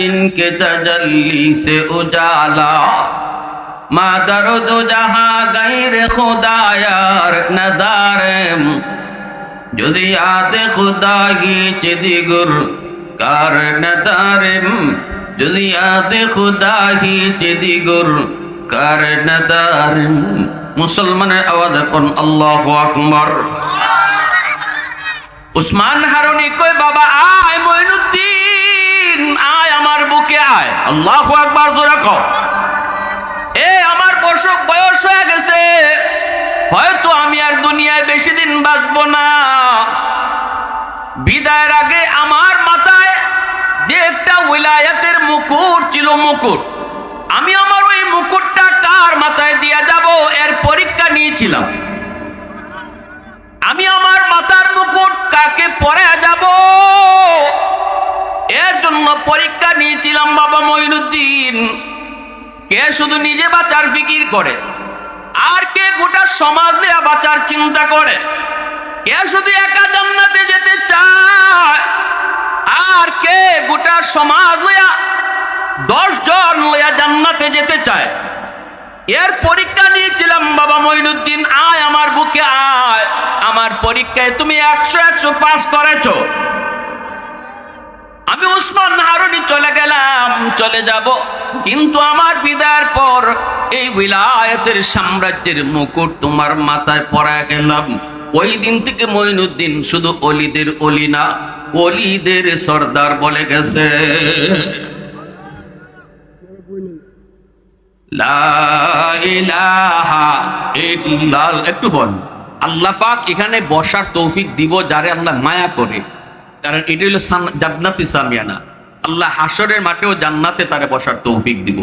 इनके तजल्ली से उजाला मा दर्द जहां गैर खुदायार नदारम যদি याद खुदा ही चिदिगुर कार नदारम যদি याद खुदा ही चिदिगुर कार नदारम মুসলমানের আওয়াজ এখন আল্লাহু আকবার। উসমান হারুনি কই বাবা আয় মঈনুদ্দিন আয় আমার বুকে আয়। আল্লাহু আকবার জোরে কও। আমার বয়স হয়ে গেছে, হয়তো আমি আর দুনিয়ায় বেশি দিন বাঁচবো না। বিদায়ের আগে আমার মাথায় যে একটা উলায়াতের মুকুট ছিল, মুকুট, আমি আমার ওই মুকুটটা কার মাথায় দিয়া যাব এর পরীক্ষা নিয়েছিলাম। আমি আমার মাথার মুকুট কাকে পরে যাব এর জন্য পরীক্ষা নিয়েছিলাম বাবা মঈনুদ্দিন। কে শুধু নিজে বাঁচার ফিকির করে, আর কে গোটা সমাজ নিয়ে বাঁচার চিন্তা করে। কে শুধু একা জান্নাতে যেতে চায়, আর কে গোটা সমাজ লইয়া 10 জন লইয়া জান্নাতে যেতে চায়। এর পরীক্ষা নিয়েছিলাম বাবা মঈনুদ্দিন আয় আমার বুকে আয়। আমার পরীক্ষায় তুমি 100 পাস করেছো। আমি উসমান হারুনি চলে গেলাম, চলে যাব, কিন্তু আমার বিদায়ের পর এই উলায়াতের সাম্রাজ্যের মুকুট তোমার মাথায় পরায় গেলাম। ওই দিন থেকে মঈনুদ্দিন শুধু ওলিদের ওলি না, ওলিদের সর্দার বলে গেছে। লা ইলাহা ইল্লাল্লাহ। একটু বল আল্লাহ পাক এখানে বসার তৌফিক দিব যারে আল্লাহ মায়া করে, কারণ এটা হলো জান্নাতি সামিয়ানা। আল্লাহ হাসরের মাঠেও জান্নাতে তারে বসার তৌফিক দিব।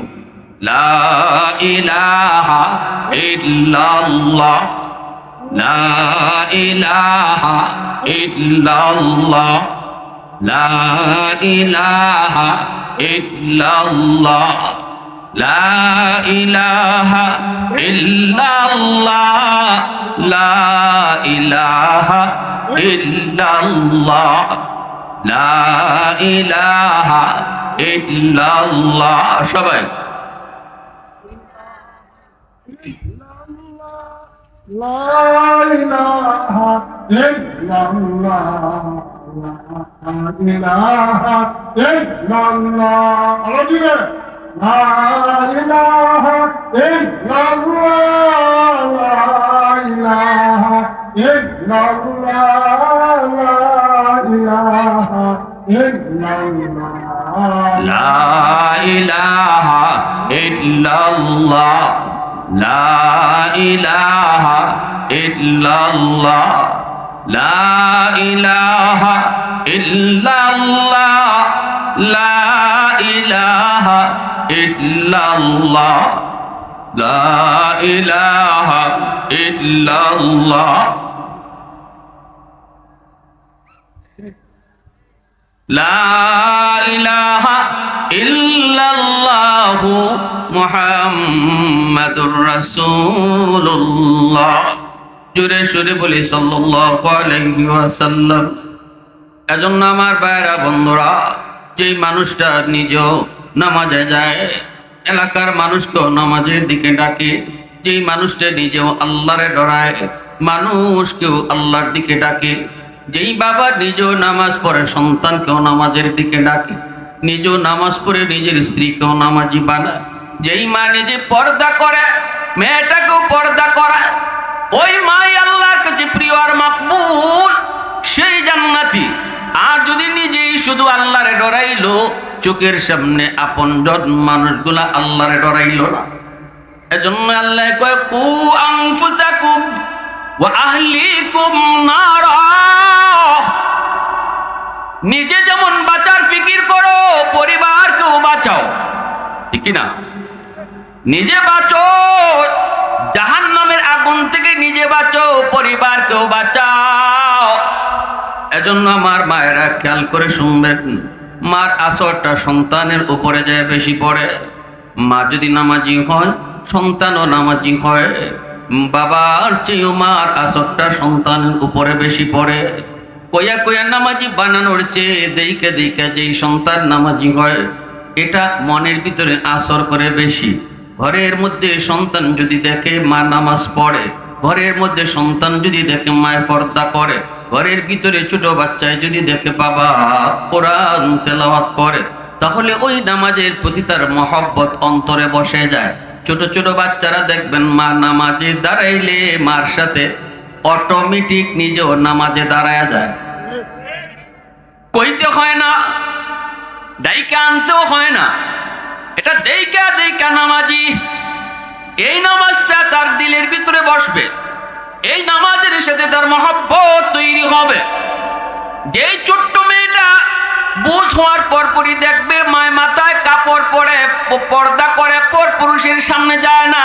লা ইলাহা ইল্লাল্লাহ, লা ইলাহা ইল্লাল্লাহ, লা ইলাহা ইল্লাল্লাহ, লা ইলাহা ইল্লাল্লাহ, লা ইলাহা ইল্লাল্লাহ, লা ইলাহা ইল্লাল্লাহ। সবাই লা ইলাহা ইল্লাল্লাহ, লা ইলাহা ইল্লাল্লাহ। আরবিতে লা ইলাহা ইল্লাল্লাহ, লা ইলাহা ইল্লাল্লাহ, লা ইলাহা ইল্লাল্লাহ, লা ইলাহা ইল্লাল্লাহ, লা ইলাহা ইল্লাল্লাহ, লা ইলাহা ইল্লাল্লাহ, লা ইলাহা ইল্লাল্লাহ, লা ইলাহা ইল্লাল্লাহ, লা ইলাহা ইল্লাল্লাহ মুহাম্মাদুর রাসূলুল্লাহ। জোরে সুরে বলি সাল্লাল্লাহু আলাইহি ওয়াসাল্লাম। এজন্য আমার ভাইরা বন্ধুরা, যেই মানুষটা নিজেও নামাজে যায়, এলাকার মানুষকেও নামাজের দিকে ডাকে, যেই মানুষটা নিজেও আল্লাহরে ডরায়, মানুষকেও আল্লাহর দিকে ডাকে, যেই বাবা নিজেও নামাজ পড়ে সন্তানকেও নামাজের দিকে ডাকে, নিজেও নামাজ পড়ে নিজের স্ত্রীকেও নামাজি বানায়, যেই মা নিজে পর্দা করে মেয়েটাকেও পর্দা করায়, ওই মাই আল্লাহর কাছে প্রিয় আর মাকবুল, সেই জান্নাতি। আর যদি নিজেই শুধু আল্লাহরে ডরাইলো, চোখের সামনে আপনজন মানুষগুলা আল্লাহরে ডরাইলো না। এজন্য আল্লাহ কয় কু আনফুসাকুম ওয়া আহলিকুম নারা। নিজে যেমন বাঁচার ফিকির করো, পরিবারকেও বাঁচাও, ঠিক না? নিজে বাঁচো, জাহান্নামের আগুন থেকে নিজে বাঁচো, পরিবারকেও বাঁচাও। এজন্য আমার মায়েরা খেয়াল করে শুনবেন, মার আসরটা সন্তানের উপরে যায় বেশি পড়ে। মা যদি নামাজি হয়, সন্তানও নামাজি হয়। বাবার চেয়েও মার আসরটা সন্তানের উপরে বেশি পড়ে। কয়া কয়া নামাজি বানানোর চেয়ে দেইকে দেইকে যেই সন্তান নামাজি হয়, এটা মনের ভিতরে আসর করে বেশি। ঘরের মধ্যে সন্তান যদি দেখে মা নামাজ পড়ে, ঘরের মধ্যে সন্তান যদি দেখে মায়ের পর্দা করে, ঘরের ভিতরে ছোট বাচ্চায় যদি দেখে বাবা কোরআন তেলাওয়াত করে, তাহলে ওই নামাজের প্রতি তার মহব্বত অন্তরে বসে যায়। ছোট ছোট বাচ্চারা দেখবেন মা নামাজে দাঁড়াইলে মার সাথে অটোমেটিক নিজেও নামাজে দাঁড়ায় যায়। কইতে হয় না, ডাইকা আনতেও হয় না, এটা দেইকা দেইকা নামাজি। এই নামাজটা তার দিলের ভিতরে বসবে, এই নামাজের সাথে তার মহব্বত তৈরি হবে। যেই ছোট্ট মেয়েটা বুঝ হওয়ার পরপরই দেখবে মায়ের মাথায় কাপড় পরে পর্দা করে পর পুরুষের সামনে যায় না,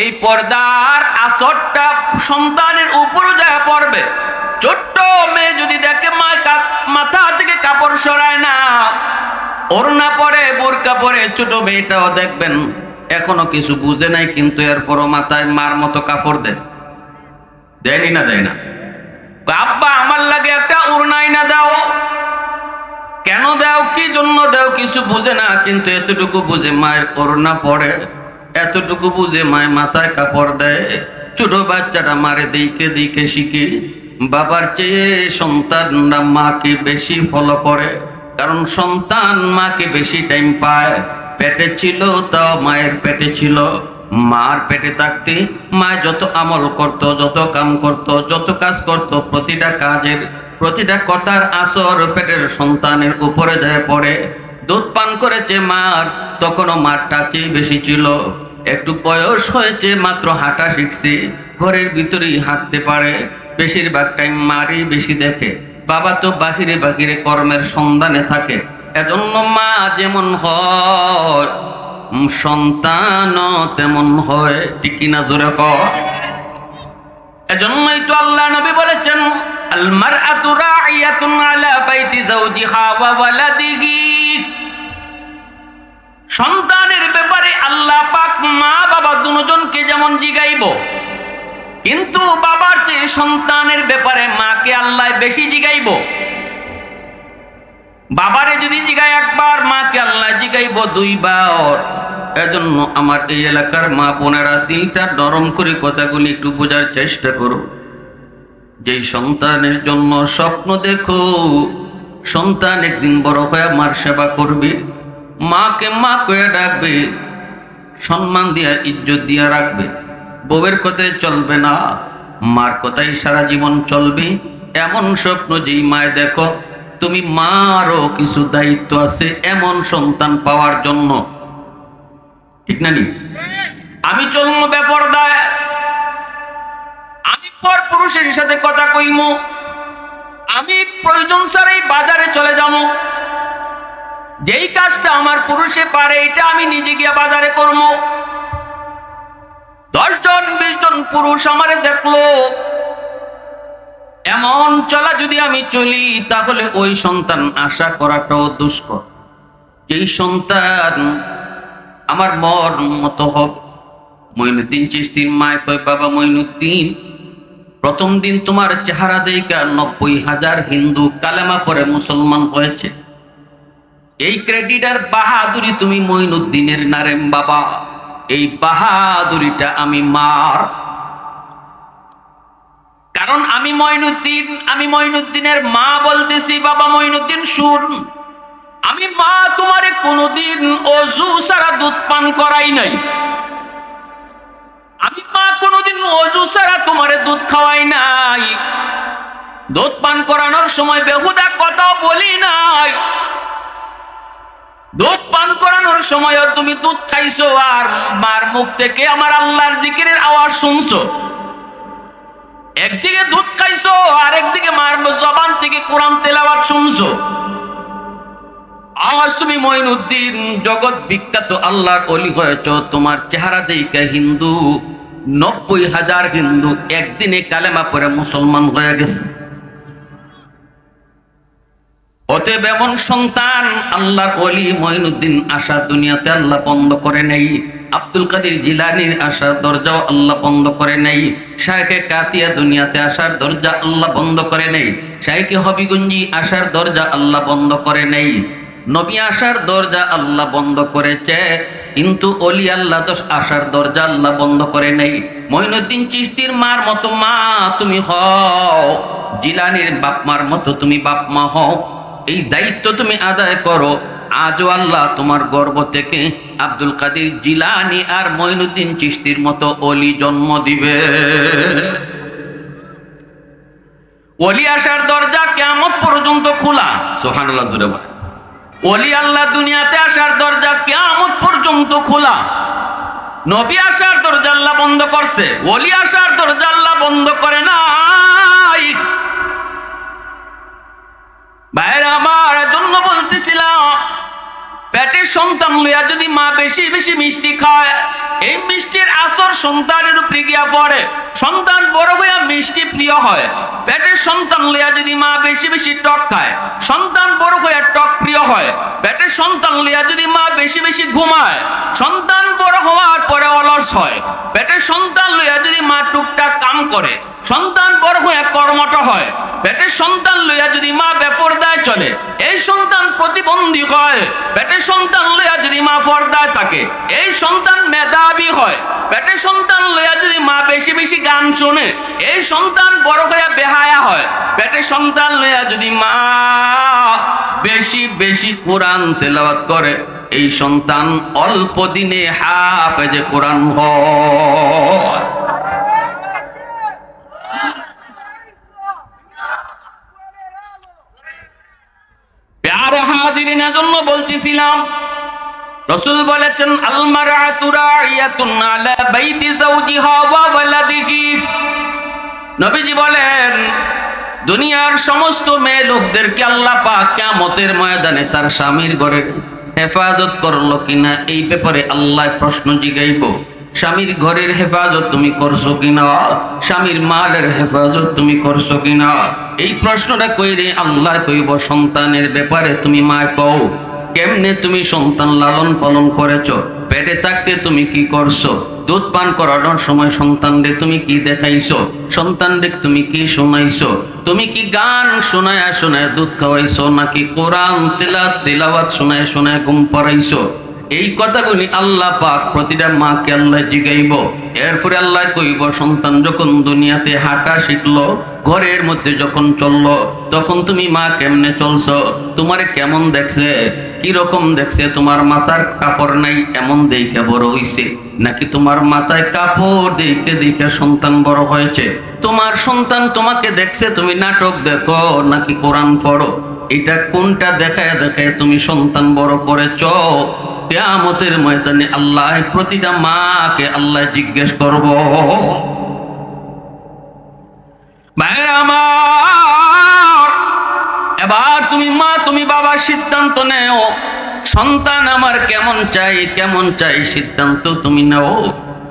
এই পর্দার আসরটা সন্তানের উপরও যায় পড়বে। ছোট্ট মেয়ে যদি দেখে মাথা থেকে কাপড় সরায় না, ওড়না পরে বোরকা পরে, ছোট মেয়েটাও দেখবেন এখনো কিছু বুঝে নাই, কিন্তু এরপরও মাথায় মার মতো কাপড় দেয়নি না, দেয় না। আব্বা আমার লাগে একটা ওড়নাই না দাও, কেন দাও, কি জন্য দাও, কিছু বুঝে না, কিন্তু এতটুকু বুঝে মায়ের ওড়না পরে, এতটুকু বুঝে মায়ের মাথায় কাপড় দেয়। ছোট বাচ্চাটা মারে দিকে দিকে শিখে। বাবার চেয়ে সন্তানরা মাকে বেশি ফলো করে, কারণ সন্তান মাকে বেশি টাইম পায়। পেটে ছিল তাও মায়ের পেটে ছিল, মার পেটে থাকতে মা যত আমল করত, যত কাম করত, যত কাজ করত, প্রতিটা কাজের প্রতিটা কথার আসর পেটের সন্তানের উপরে যায় পড়ে। দুধ পান করেছে মার, তখনও মার টাচেই বেশি ছিল। একটু বয়স হয়েছে, মাত্র হাঁটা শিখছে, ঘরের ভিতরেই হাঁটতে পারে, বেশিরভাগ টাইম মারই বেশি দেখে। বাবা তো বাহিরে বাহিরে কর্মের সন্ধানে থাকে। এজন্য মা যেমন হয় সন্তানও তেমন হয়, ঠিক কিনা জোরে কর। এজন্যই তো আল্লাহ নবী বলেছেন, আল মারআতু রাইয়াতুন আলা বাইতি যাওজিহা ওয়া ওয়ালাদিহি। সন্তানের ব্যাপারে আল্লাহ পাক মা বাবা দুজনকে যেমন জিগাইব, কিন্তু বাবার চেয়ে সন্তানের ব্যাপারে মাকে আল্লাহ বেশি জিগাইব। বাবারে যদি জিগায় একবার, মাকে আল্লাহ জিগাইব দুইবার। এজন্য আমার এই এলাকার মা বোনেরা দিলটা নরম করে কথাগুলি একটু বোঝার চেষ্টা করো। যেই সন্তানের জন্য স্বপ্ন দেখো সন্তান একদিন বড় হয়ে মার সেবা করবে, মাকে মা কয়ে ডাকবে, সম্মান দিয়া ইজ্জত দিয়া রাখবে, বউয়ের কথায় চলবে না, মার কথাই সারা জীবন চলবে, এমন স্বপ্ন যেই মায় দেখো তুমি মারও কিছু দায়িত্ব আছে এমন সন্তান পাওয়ার জন্য, ঠিক না নি? আমি চলমু বেপরদায়, আমি পর পুরুষের সাথে কথা কইমু, আমি প্রয়োজন ছাড়াই বাজারে চলে যাবো, যেই কাজটা আমার পুরুষে পারে এটা আমি নিজে গিয়ে বাজারে করবো। 10 জন 20 জন পুরুষ আমারে দেখলো, এমন চলা যদি আমি চলি তাহলে ওই সন্তান আশা করাটাও দুষ্কর। যেই সন্তান আমার মন মতো হবে। মঈনুদ্দিন চিশতির মায় কয়, বাবা মঈনুদ্দিন, প্রথম দিন তোমার চেহারা দেখা 90,000 হিন্দু কালেমা পড়ে মুসলমান হয়েছে। এই ক্রেডিট আর বাহাদুরি তুমি মঈনুদ্দিনের নারেম বাবা, এই বাহাদুরিটা আমি মার। কারণ আমি মঈনুদ্দিনের মা বলতেছি। বাবা মঈনুদ্দিন শুন, আমি মা তোমারে কোনোদিন অজু ছাড়া দুধ পান করাই নাই, আমি মা কোনোদিন অজু ছাড়া তোমারে দুধ খাওয়াই নাই, দুধ পান করানোর সময় বেহুদা কথাও বলি নাই, দুধ পান করানোর সময়ও তুমি দুধ খাইছো আর মার মুখ থেকে আমার আল্লাহর জিকিরের আওয়াজ শুনছো। একদিকে দুধ খাইছো আর একদিকে মার জবান থেকে কোরআন তেলাওয়াত শুনছো। আজ তুমি মঈনুদ্দিন জগৎ বিখ্যাত আল্লাহর ওলি হয়েছ, তোমার চেহারা দেখে হিন্দু 90,000 হিন্দু একদিনে কালেমা পড়ে মুসলমান হয়ে গেছে। অতএব এমন সন্তান আল্লাহর ওলি মঈনুদ্দিন আশা দুনিয়াতে আল্লাহ বন্ধ করে নেই। আব্দুল কাদের জিলানীর আশার দরজাও আল্লাহ বন্ধ করে নেই। শায়খে কাতিয়া দুনিয়াতে আসার দরজা আল্লাহ বন্ধ করে নেই। শায়খে হবিগঞ্জি আসার দরজা আল্লাহ বন্ধ করে নেই। নবী আসার দরজা আল্লাহ বন্ধ করেছে, কিন্তু অলি আল্লাহ তো আসার দরজা আল্লাহ বন্ধ করে নেই। মঈনুদ্দিন চিশতির মার মতো মা তুমি হও, জিলানির বাপ মার মতো তুমি বাপ মা হও, এই দায়িত্ব তুমি আদায় করো। আজও আল্লাহ তোমার গর্ভ থেকে আব্দুল কাদের জিলানি আর মঈনুদ্দিন চিশতির মতো অলি জন্ম দিবে। অলি আসার দরজা কিয়ামত পর্যন্ত খোলা। সুবহানাল্লাহ জোরে বলেন। অলি আল্লাহ দুনিয়াতে আসার দরজা কিয়ামত পর্যন্ত খোলা। নবী আসার দরজা আল্লাহ বন্ধ করছে, অলি আসার দরজা আল্লাহ বন্ধ করে নাই। ভাইরা আমার, জন্য বলতেছিলাম, পেটের সন্তান লইয়া যদি মা বেশি বেশি মিষ্টি খায়, এই মিষ্টির আসর সন্তানের উপরে গিয়া পড়ে, সন্তান বড় হইয়া মিষ্টি প্রিয় হয়। পেটের সন্তান লইয়া যদি মা বেশি বেশি টক খায়, সন্তান বড় হইয়া টক প্রিয় হয়। পেটের সন্তান লইয়া যদি মা বেশি বেশি ঘুমায়, সন্তান বড় হওয়ার পরে অলস হয়। পেটের সন্তান লইয়া যদি মা টুকটাক কাম করে, সন্তান বড় হইয়া কর্মঠ হয়। পেটের সন্তান লইয়া যদি মা বেপরদায় চলে, এই সন্তান প্রতিবন্ধী হয়। পেটের সন্তান লইয়া যদি মা পর্দায় থাকে, এই সন্তান মেধাবী হয়। পেটের সন্তান লইয়া যদি মা বেশি বেশি গান শোনে, এই সন্তান বড় হইয়া বেহায়া হয়। পেটের সন্তান লইয়া যদি মা বেশি বেশি কোরআন তেলাওয়াত করে, এই সন্তান অল্প দিনে হাফেজে কোরআন হয়। প্যারে হাজিরিন, এজন্য বলতেছিলাম, রাসূল বলেছেন আল মারআতু রাইয়াতুন আলা বাইতি যাওজিহা ওয়া ওয়ালাদিহি। নবীজি বলেন, দুনিয়ার সমস্ত মেয়ে লোকদেরকে আল্লাহ পাক কিয়ামতের ময়দানে তার স্বামীর ঘরে হেফাজত করলো কিনা এই ব্যাপারে আল্লাহ প্রশ্ন জিগাইব। স্বামীর ঘরের হেফাজত তুমি করছো কিনা, স্বামীর মালের হেফাজত তুমি করছো কিনা, এই প্রশ্নটা কইরে আল্লাহ কইব সন্তানের ব্যাপারে তুমি মা কও, কেমনে তুমি সন্তান লালন পালন করেছো, পেটে থাকতে তুমি কি করছো, দুধ পান করানোর সময় সন্তানদের তুমি কি দেখাইছো, সন্তানদের তুমি কি শোনাইছো, তুমি কি গান শোনায় শোনায় দুধ খাওয়াইছো, নাকি কোরআন তিলাওয়াত শোনায় শোনায় ঘুম পাড়াইছো। এই কথাগুলি আল্লাহ পাক প্রতিটা মাকে আল্লাহ জিগাইব। এরপরে আল্লাহ কইব, সন্তান যখন দুনিয়াতে হাঁটা শিখলো, ঘরের মধ্যে যখন চললো, তখন তুমি মা কেমনে চলছো, তোমারে কেমন দেখছে, কি রকম দেখছে, তোমার মাথার কাপড় নাই এমন দেখে বড় হইছে, নাকি তোমার মাথায় কাপড় দেখে দেখে সন্তান বড় হয়েছে। তোমার সন্তান তোমাকে দেখছে তুমি নাটক দেখো নাকি কোরআন পড়ো, এটা কোনটা দেখায় দেখায় তুমি সন্তান বড় করেছ। কিয়ামতের ময়দানে আল্লাহ প্রতিটা মাকে আল্লাহ জিজ্ঞেস করব। ভাইরা আমার, এবার তুমি মা তুমি বাবা সিদ্ধান্ত নেও, সন্তান আমার কেমন চাই কেমন চাই সিদ্ধান্ত তুমি নাও।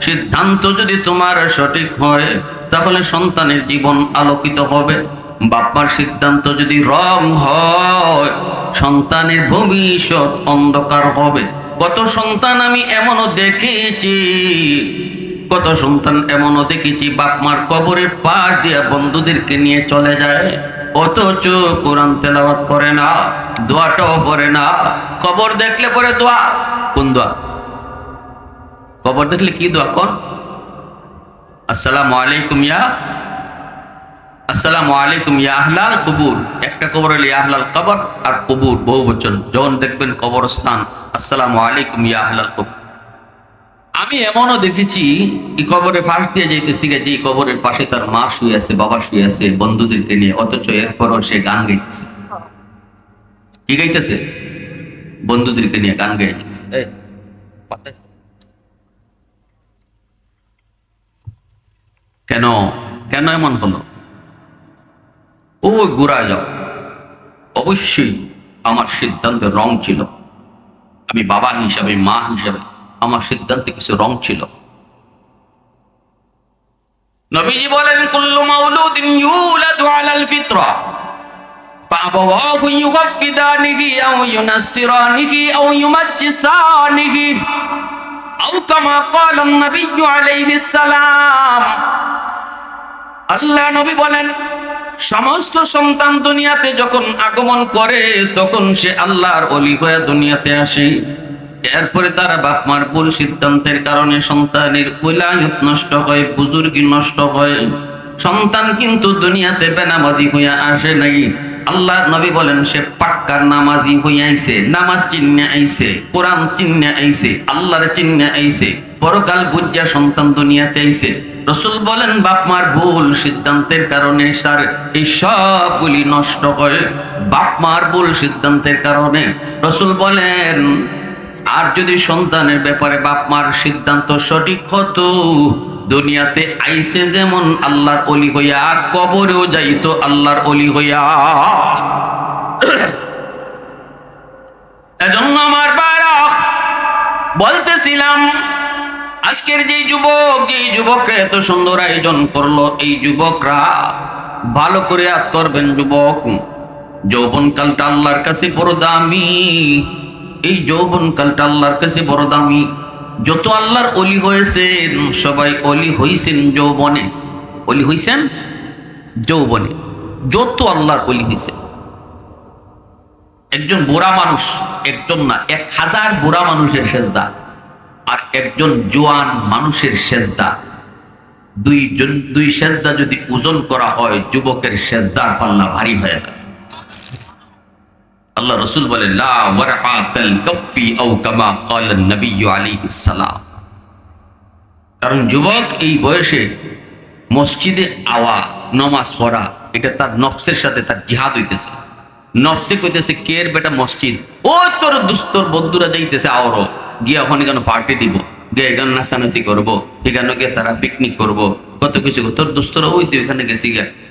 সিদ্ধান্ত যদি তোমার সঠিক হয়, তাহলে সন্তানের জীবন আলোকিত হবে। বাপ্পার সিদ্ধান্ত যদি রং হয়, সন্তানের ভবিষ্যৎ অন্ধকার হবে। কত সন্তান আমি এমনও দেখেছি, কত সন্তান এমনও দেখেছি বাপ মার কবরের পাশ দিয়ে বন্ধুদেরকে নিয়ে চলে যায়, অথচ কোরআন তেলাওয়াত করে না, দোয়াটাও পড়ে না। কবর দেখলে পরে দোয়া, কোন দোয়া? কবর দেখলে কি দোয়া? কোন আসসালামু আলাইকুম ইয়া, আসসালামু আলাইকুম ইয়া আহলাল কুবুর। একটা কবর হলে আহলাল কবর, আর কুবুর বহু বচন। যখন দেখবেন কবরস্থান, আসসালামু আলাইকুম ইয়া আহলাল কুবুর। আমি এমনও দেখেছি এই কবরের পাশ দিয়ে যাইতেছি, যে কবরের পাশে তার মা শুয়ে আছে, বাবা শুয়ে আছে বন্ধুদেরকে নিয়ে, অথচ এরপরও সে গান গাইতেছে। কি গাইতেছে? বন্ধুদেরকে নিয়ে গান গাইতেছে। কেন কেন এমন হলো? ও গোড়া যাও। অবশ্যই আমার সিদ্ধান্তে রং ছিল, আমি বাবা হিসাবে মা হিসাবে আমার সিদ্ধান্তে কিছু রং ছিল। নবীজি বলেন, কুল্লু মাউলুদিন ইউলাদু আলাল ফিতরা ফাআবাওয়াহু ইউহাব্বিদানিহি আও ইউনাসসিরানিহি আও ইউমাজ্জিসানিহি আও কামা ক্বালা আন-নাবিয়্যু আলাইহিস সালাম। আল্লাহ নবী বলেন, সমস্ত সন্তান দুনিয়াতে যখন আগমন করে তখন সে আল্লাহর ওলি হয়ে দুনিয়াতে আসে। এরপরে তারা বাপ মার ভুল সিদ্ধান্তের কারণে সন্তানের উলায়ত নষ্ট হয়, বুজুর্গি নষ্ট হয়। সন্তান কিন্তু দুনিয়াতে বেনামাজি হইয়া আসে নাই। আল্লাহ নবী বলেন সে পাক্কা নামাজি হইয়া আইছে, নামাজ চিন্নে আইছে, কোরআন চিন্নে আইছে, আল্লাহর চিন্নে আইছে, পরকাল বুঝা সন্তান দুনিয়াতে আইছে। রসুল বলেন বাপ মার ভুল সিদ্ধান্তের কারণে তার এই সবগুলি নষ্ট হয়। বাপ মার ভুল সিদ্ধান্তের কারণে রসুল বলেন আর যদি সন্তানের ব্যাপারে বাপ মার সিদ্ধান্ত সঠিক হতো, দুনিয়াতে আইসে যেমন আল্লাহর অলি হইয়া, কবরেও যাইতো আল্লাহর অলি হইয়া। এজন্য আমার বারা বলতেছিলাম, আজকের যে যুবকরা এত সুন্দর আয়োজন করলো, এই যুবকরা ভালো করে ইয়াদ করবেন। যুবক, যৌবনকালটা আল্লাহর কাছে বড় দামি। এই যৌবনকালটা আল্লাহর কাছে বড় দামি। যত আল্লাহর অলি হয়েছেন সবাই অলি হইছেন যৌবনে। অলি হইছেন যৌবনে। যত আল্লাহর অলি হয়েছে, একজন বুড়া মানুষ, একজন না 1000 বুড়া মানুষের সেজদা আর একজন জোয়ান মানুষের সেজদা, দুই সেজদা যদি ওজন করা হয়, যুবকের সেজদার পাল্লা ভারী হয়ে যায়। আল্লাহ রসুল বলেন লা ওয়ারআতাল কাফি আও কামা ক্বালা নবী আলাইহিস সালাম। কারণ যুবক এই বয়সে মসজিদে আওয়া, নামাজ পড়া, এটা তার নফসের সাথে তার জিহাদ হইতেছে। নফসে কইতেছে কের বেটা মসজিদ, ও তোর দুস্তর বন্ধুরা যাইতেছে, আওরো গিয়ে ওখানে কেন পার্টি দিব, গিয়ে এখানে নাচানাচি করবো, এখানে গিয়ে তারা পিকনিক করবো, কত কিছু। তোর দুস্তরা ওই তুই ওখানে গেছি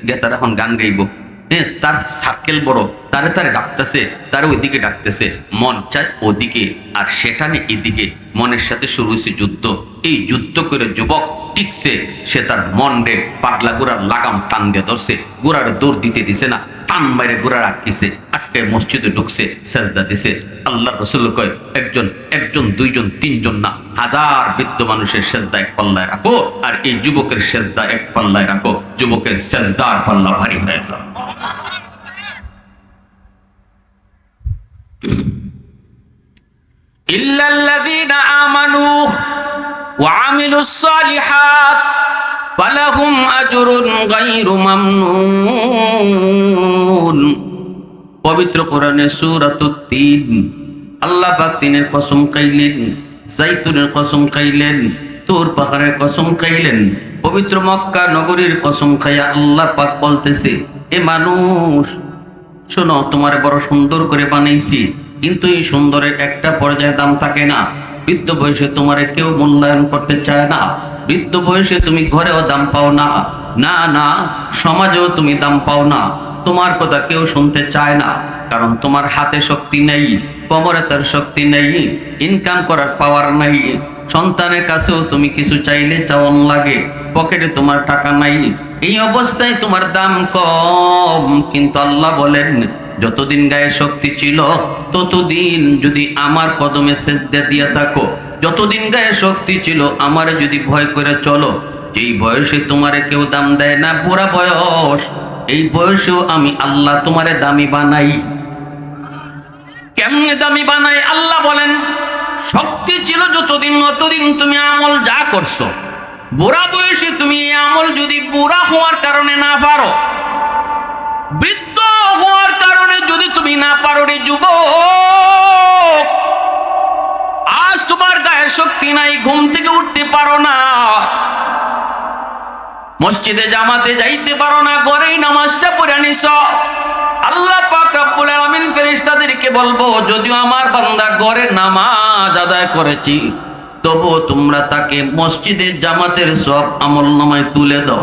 গিয়ে তারা এখন গান গাইবো। হ্যাঁ, তার সার্কেল বড়, তারে ডাকতেছে, তার ওইদিকে ডাকতেছে, মন চায় ওদিকে আর সেখানে এদিকে। মনের সাথে শুরু হয়েছে যুদ্ধ। এই যুদ্ধ করে যুবক টিকছে, সে তার মন রে পাগলা গোড়ার লাগাম টান দিয়ে ধরছে, গোড়ার দৌড় দিতে দিছে না, টান বাইরে গোড়া রাখতেছে, আটকে মসজিদে ঢুকছে, সেজদা দিছে। আল্লাহ রসুল কয় একজন দুইজন তিনজন না, 1000 বৃদ্ধ মানুষের সেজদা এক পাল্লায় রাখো, আর এই যুবকের সেজদা এক পাল্লায় রাখো, যুবকের সেজদার পাল্লা ভারী হয়ে যায়। ইল্লাল্লাযীনা আমানু ওয়া আমিলুস সালিহাত ফালাহুম আজরুন গায়রু মামনুন। পবিত্র কোরআনে সূরাতুত তিন আল্লাহ পাক তিনের কসম খাইলেন, জাইতুনের কসম খাইলেন, তুর পাহাড়ের কসম খাইলেন, পবিত্র মক্কা নগরীর কসম খাইয়া আল্লাহ পাক বলতেছে, এ মানুষ শোনো, তোমার বড় সুন্দর করে বানাইছি, কিন্তু এই সুন্দরের একটা পর্যায়ে দাম থাকে না। বৃদ্ধ বয়সে তোমারে কেউ মূল্যায়ন করতে চায় না। বৃদ্ধ বয়সে তুমি ঘরেও দাম পাও না, না না সমাজেও তুমি দাম পাও না। তোমার কথা কেউ শুনতে চায় না, কারণ তোমার হাতে শক্তি নেই, কোমরে তার শক্তি নেই, ইনকাম করার পাওয়ার নাই। সন্তানের কাছেও তুমি কিছু চাইলে চাওয়ান লাগে, পকেটে তোমার টাকা নাই। এই অবস্থায় তোমার দাম কম। কিন্তু আল্লাহ বলেন, যতদিন গায়ে শক্তি ছিল ততদিন যদি আমার কদমে সেজদা দিয়া থাকো, যতদিন গায়ে শক্তি ছিল আমার যদি ভয় করে চলো, যেই বয়সে তোমারে কেউ দাম দেয় না, বুড়া বয়স, এই বয়সেও আমি আল্লাহ তোমারে দামি বানাই। কেমনে দামি বানাই? আল্লাহ বলেন, শক্তি ছিল যতদিন ততদিন তুমি আমল যা করছো, বুড়া বয়সে তুমি এই আমল যদি বুড়া হওয়ার কারণে না পারো, বৃদ্ধ হওয়ার কারণে যদি তুমি না পারো, রে যুবক, আজ তোমার গায়ে শক্তি নাই, ঘুম থেকে উঠতে পারো না, মসজিদে জামাতে যাইতে পারো না, ঘরেই নামাজটা পড়ে নিছো, আল্লাহ পাক রব্বুল আলামিন ফেরেশতাদেরকে বলবো, যদিও আমার বান্দা ঘরে নামাজ আদায় করেছি, তবু তোমরা তাকে মসজিদের জামাতের সব আমলনামায় তুলে দাও।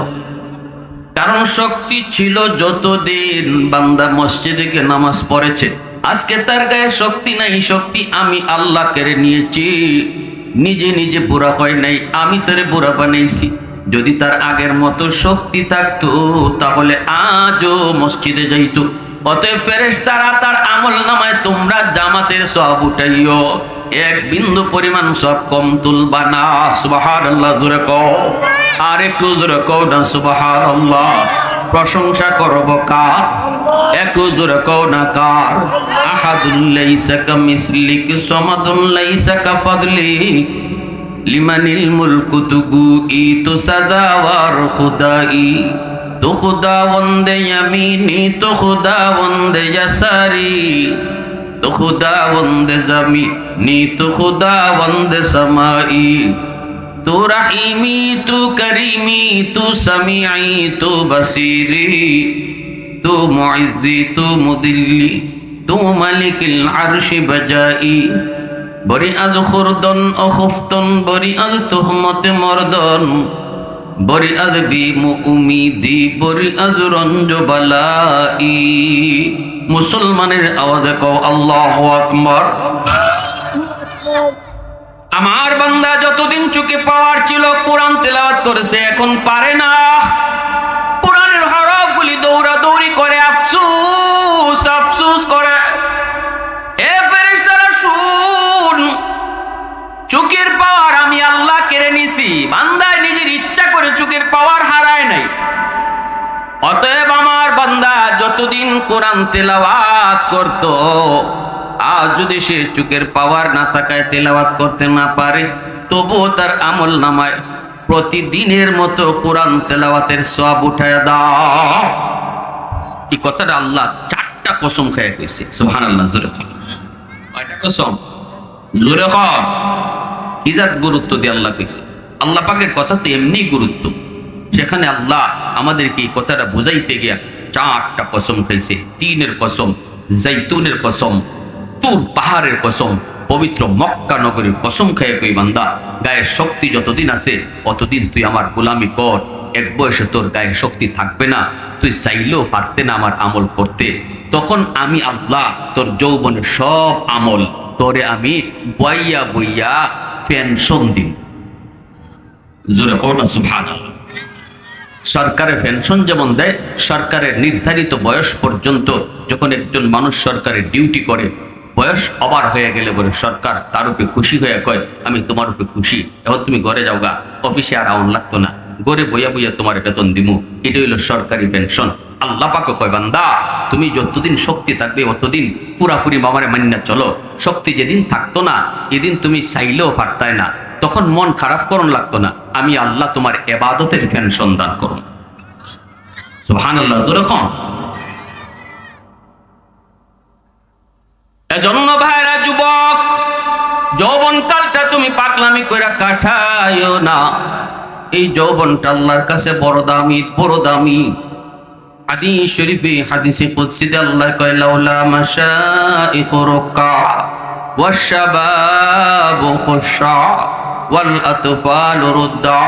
কারণ শক্তি ছিল যতদিন বান্দা মসজিদে গিয়ে নামাজ পড়েছে, আজকে তার গায়ে শক্তি নাই, শক্তি আমি আল্লাহ কেড়ে নিয়েছি। নিজে নিজে বুড়া হয় নাই, আমি তারে বুড়া বানাইছি। যদি তার আগের মতো শক্তি থাকতো তাহলে আজও মসজিদে যাইতো। অতএব ফেরেশতারা তার আমল নামায় তোমরা জামাতের সওয়াব উঠাইও, এক বিন্দু পরিমাণ সব কম তুলবা না। সুবহানাল্লাহ, জোরে কও, আর একটু জোরে কও না সুবহানাল্লাহ। প্রশংসা করব কার? একটু জোরে কও না কার? আহাদুল লাইসা কামিসলিক সামাদুন লাইসা কাফাদলিক লিমানিল মুলকু তুগুই তু সাজাওয়ার খুদাই তু খুদাওয়ান্দে ইয়ামিনি তু খুদাওয়ান্দে ইয়াসারি তু খুদাওয়ান্দে জামিনি তু খুদাওয়ান্দে সামাই তু রহিমি তু করিমি তু সামিঈ তু বসিরি তু মুইজ্জি তু মুদিল্লি তু মালিকিল আরশি বজাই বরি আজ খুরদন ও খুফতন বরি আজ তুহমতে মর্দন বরি আজ বিমু উমিদি বরি আজ রঞ্জ বালাই। মুসলমানের আওয়াজে কও আল্লাহু আকবার। আমার বান্দা যতদিন চোখে পাওয়ার ছিল কোরআন তেলাওয়াত করেছে, এখন পারে না। কোরআনের হরফগুলি দৌড়াদৌড়ি করে, আফসোস আফসোস করে। এ ফেরেশতারা শুন, চোখের পাওয়ার আমি আল্লাহ কেড়ে নিছি, বান্দায় নিজের ইচ্ছা করে চোখের পাওয়ার হারায় নাই। অতএব আমার বান্দা যতদিন কোরআন তেলাওয়াত করত, আজ যদি সে চোখের পাওয়ার না থাকায় তেলাওয়াত করতে না পারে, তবুও তার আমল নামায় প্রতিদিনের মতো কোরআন তেলাওয়াতের সওয়াব উঠায় দাও। এই কথাটা আল্লাহ 4টা কসম খেয়ে কইছে। সুবহানাল্লাহ, জোরে বল। কয়টা কসম? জোরে বল। কি জাত গুরুত্ব দিয়ে আল্লাহ কইছে। আল্লাহ পাকের কথা তো এমনি গুরুত্ব, সেখানে আল্লাহ আমাদেরকে এই কথাটা বুঝাইতে গিয়া 4টা কসম খাইছে। 3-এর কসম, জাইতুনের কসম, তুর পাহাড়ের কসম, পবিত্র মক্কা নগরীর কসম খেয়ে কই বান্দা, গায়ের শক্তি যতদিন আছে অতদিন তুই আমার গোলামি কর। এক বয়সে তোর গায়ে শক্তি থাকবে না, তুই চাইলেও পারতে না আমার আমল করতে। তখন আমি আল্লাহ তোর যৌবনের সব আমল তোরে আমি বইয়া বইয়া পেনশন দিন। জোরে কও না সুবহানাল্লাহ। সরকারের পেনশন যেমন দেয়, সরকারের নির্ধারিত বয়স পর্যন্ত যখন একজন মানুষ সরকারের ডিউটি করে, বয়স ওভার হয়ে গেলে বলে সরকার তার উপরে খুশি হয়ে কয়, আমি তোমার উপরে খুশি, এখন তুমি ঘরে যাও গা, অফিসে আর আউন লাগতো না, ঘরে বইয়া বইয়া তোমার বেতন দিমু। এটা হইল সরকারি পেনশন। আল্লাহ পাক কয়, বান্দা তুমি যতদিন শক্তি থাকবে অতদিন পুরাপুরি মামারে মান্না চলো। শক্তি যেদিন থাকতো না, এদিন তুমি চাইলেও পারতায় না, তখন মন খারাপ করন লাগতো না। আমি আল্লাহ তোমার ইবাদতের পেনশন দান করুন। সুবহানাল্লাহ, এরকম। এজন্য ভাইরা, যুবক, যৌবন কালটা তুমি পাগলামি কইরা কাটাইও না। এই যৌবনটা আল্লাহর কাছে বড় দামি, বড় দামি। হাদিস শরীফে, হাদিসে কুদসিতে আল্লাহ কয়, লাউলা মাশাইখু রুকা ওয়াশ-শাবাবু খুশা ওয়াল আতফালু রুদ্দা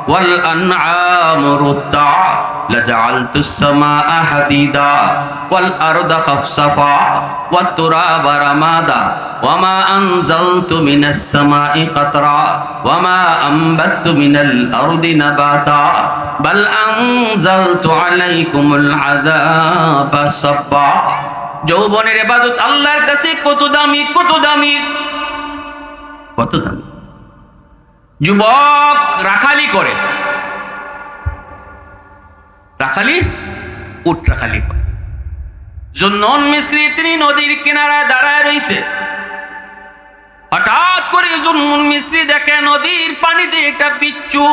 ওয়াল আনআমু রুদ্দা লাজআলতুস সামাআ হাদিদা ওয়াল আরদা খাফসাফা ওয়াত তুরাবা রামাদা ওয়ামা আনজালতু মিনাস সামাই কাতরা ওয়ামা আনবাততু মিনাল আরদি নাবাতা বাল আনজালতু আলাইকুমুল আযাবা সাব্বা। যৌবনের ইবাদত আল্লাহর কাছে কত দামি, কত দামি, কত দামি। যুবক রাখালি করে, রাখালি, উট রাখালি করে। জুন্নুন মিসরি তিনি নদীর কিনারায় দাঁড়ায় রইছে। হঠাৎ করে জুন্নুন মিসরি দেখে নদীর পানিতে একটা বিচ্ছু